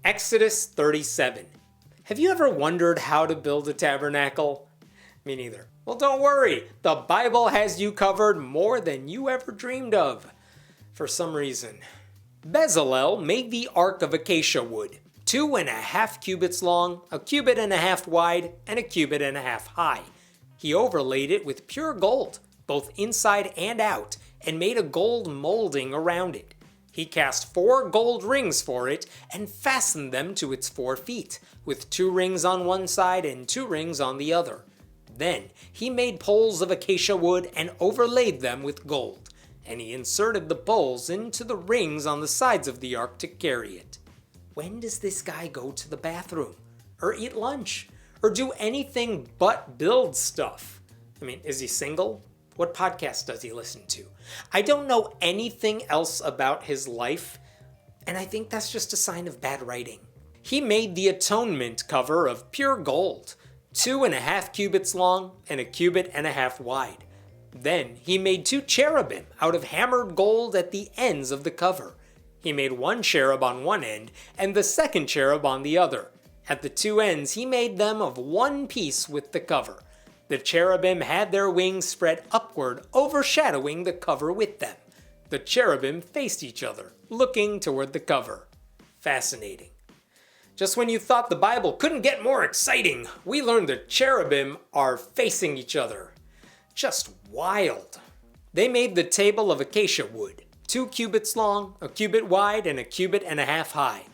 Exodus 37. Have you ever wondered how to build a tabernacle? Me neither. Well, don't worry. The Bible has you covered more than you ever dreamed of. For some reason. Bezalel made the ark of acacia wood, 2.5 cubits long, 1.5 cubits wide, and 1.5 cubits high. He overlaid it with pure gold, both inside and out, and made a gold molding around it. He cast 4 gold rings for it and fastened them to its 4 feet, with 2 rings on one side and 2 rings on the other. Then he made poles of acacia wood and overlaid them with gold, and he inserted the poles into the rings on the sides of the ark to carry it. When does this guy go to the bathroom? Or eat lunch? Or do anything but build stuff? I mean, is he single? What podcast does he listen to? I don't know anything else about his life, and I think that's just a sign of bad writing. He made the atonement cover of pure gold, 2.5 cubits long and 1.5 cubits wide. Then he made 2 cherubim out of hammered gold at the ends of the cover. He made 1 cherub on one end and the second cherub on the other. At the 2 ends he made them of one piece with the cover. The cherubim had their wings spread upward, overshadowing the cover with them. The cherubim faced each other, looking toward the cover. Fascinating. Just when you thought the Bible couldn't get more exciting, we learned the cherubim are facing each other. Just wild. They made the table of acacia wood, 2 cubits long, 1 cubit wide, and 1.5 cubits high.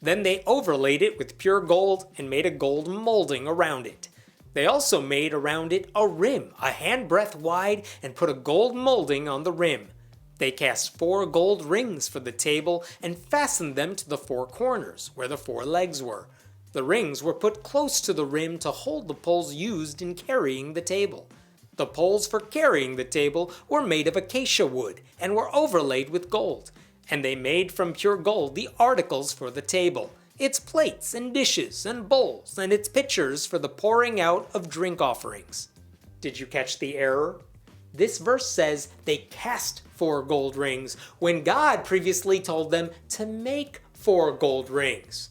Then they overlaid it with pure gold and made a gold molding around it. They also made around it a rim, a handbreadth wide, and put a gold molding on the rim. They cast 4 gold rings for the table and fastened them to the 4 corners, where the 4 legs were. The rings were put close to the rim to hold the poles used in carrying the table. The poles for carrying the table were made of acacia wood and were overlaid with gold. And they made from pure gold the articles for the table, its plates and dishes and bowls, and its pitchers for the pouring out of drink offerings. Did you catch the error? This verse says they cast 4 gold rings, when God previously told them to make 4 gold rings.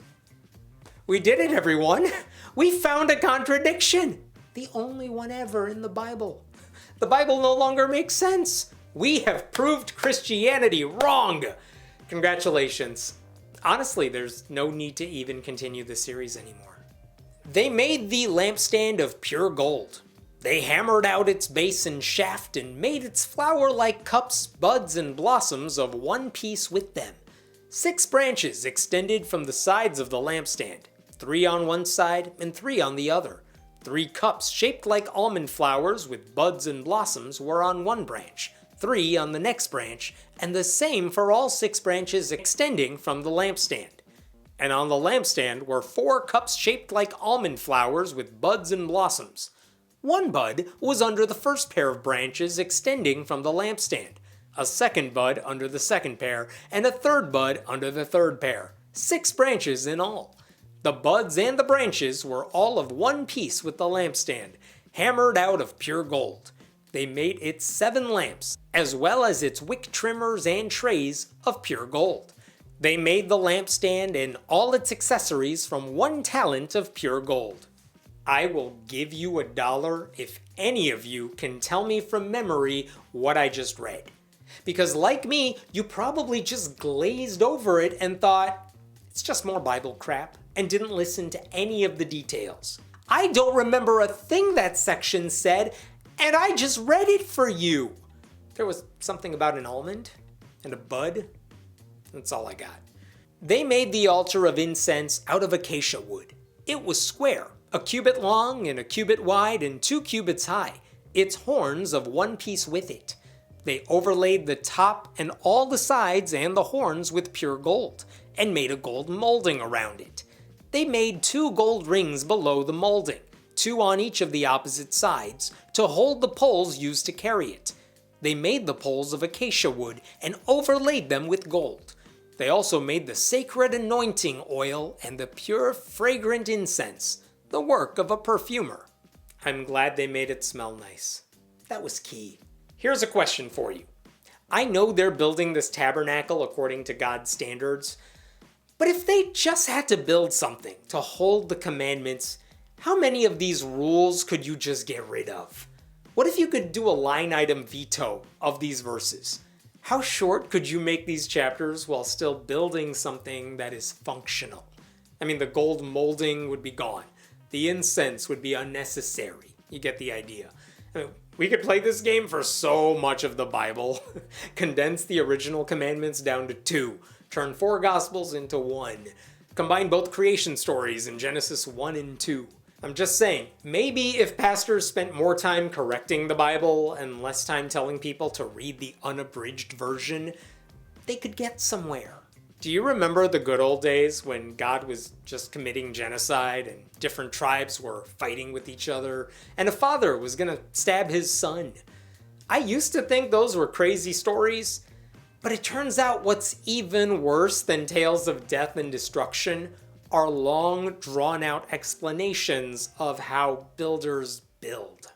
We did it, everyone! We found a contradiction! The only one ever in the Bible. The Bible no longer makes sense! We have proved Christianity wrong! Congratulations. Honestly, there's no need to even continue the series anymore. They made the lampstand of pure gold. They hammered out its base and shaft and made its flower-like cups, buds, and blossoms of one piece with them. 6 branches extended from the sides of the lampstand, 3 on one side and 3 on the other. 3 cups shaped like almond flowers with buds and blossoms were on one branch, 3 on the next branch, and the same for all 6 branches extending from the lampstand. And on the lampstand were 4 cups shaped like almond flowers with buds and blossoms. 1 bud was under the first pair of branches extending from the lampstand, a 2nd bud under the 2nd pair, and a 3rd bud under the 3rd pair. 6 branches in all. The buds and the branches were all of one piece with the lampstand, hammered out of pure gold. They made its 7 lamps, as well as its wick trimmers and trays of pure gold. They made the lampstand and all its accessories from 1 talent of pure gold. I will give you $1 if any of you can tell me from memory what I just read. Because like me, you probably just glazed over it and thought, it's just more Bible crap, and didn't listen to any of the details. I don't remember a thing that section said, and I just read it for you. There was something about an almond and a bud. That's all I got. They made the altar of incense out of acacia wood. It was square, 1 cubit long and 1 cubit wide and 2 cubits high, its horns of one piece with it. They overlaid the top and all the sides and the horns with pure gold, and made a gold molding around it. They made 2 gold rings below the molding, 2 on each of the opposite sides, to hold the poles used to carry it. They made the poles of acacia wood and overlaid them with gold. They also made the sacred anointing oil and the pure fragrant incense, the work of a perfumer. I'm glad they made it smell nice. That was key. Here's a question for you. I know they're building this tabernacle according to God's standards, But if they just had to build something to hold the commandments, how many of these rules could you just get rid of? What if you could do a line item veto of these verses? How short could you make these chapters while still building something that is functional? I mean, the gold molding would be gone. The incense would be unnecessary. You get the idea. I mean, we could play this game for so much of the Bible. Condense the original commandments down to 2. Turn 4 Gospels into 1. Combine both creation stories in Genesis 1 and 2. I'm just saying, maybe if pastors spent more time correcting the Bible and less time telling people to read the unabridged version, they could get somewhere. Do you remember the good old days when God was just committing genocide and different tribes were fighting with each other and a father was gonna stab his son? I used to think those were crazy stories, but it turns out what's even worse than tales of death and destruction are long, drawn-out explanations of how builders build.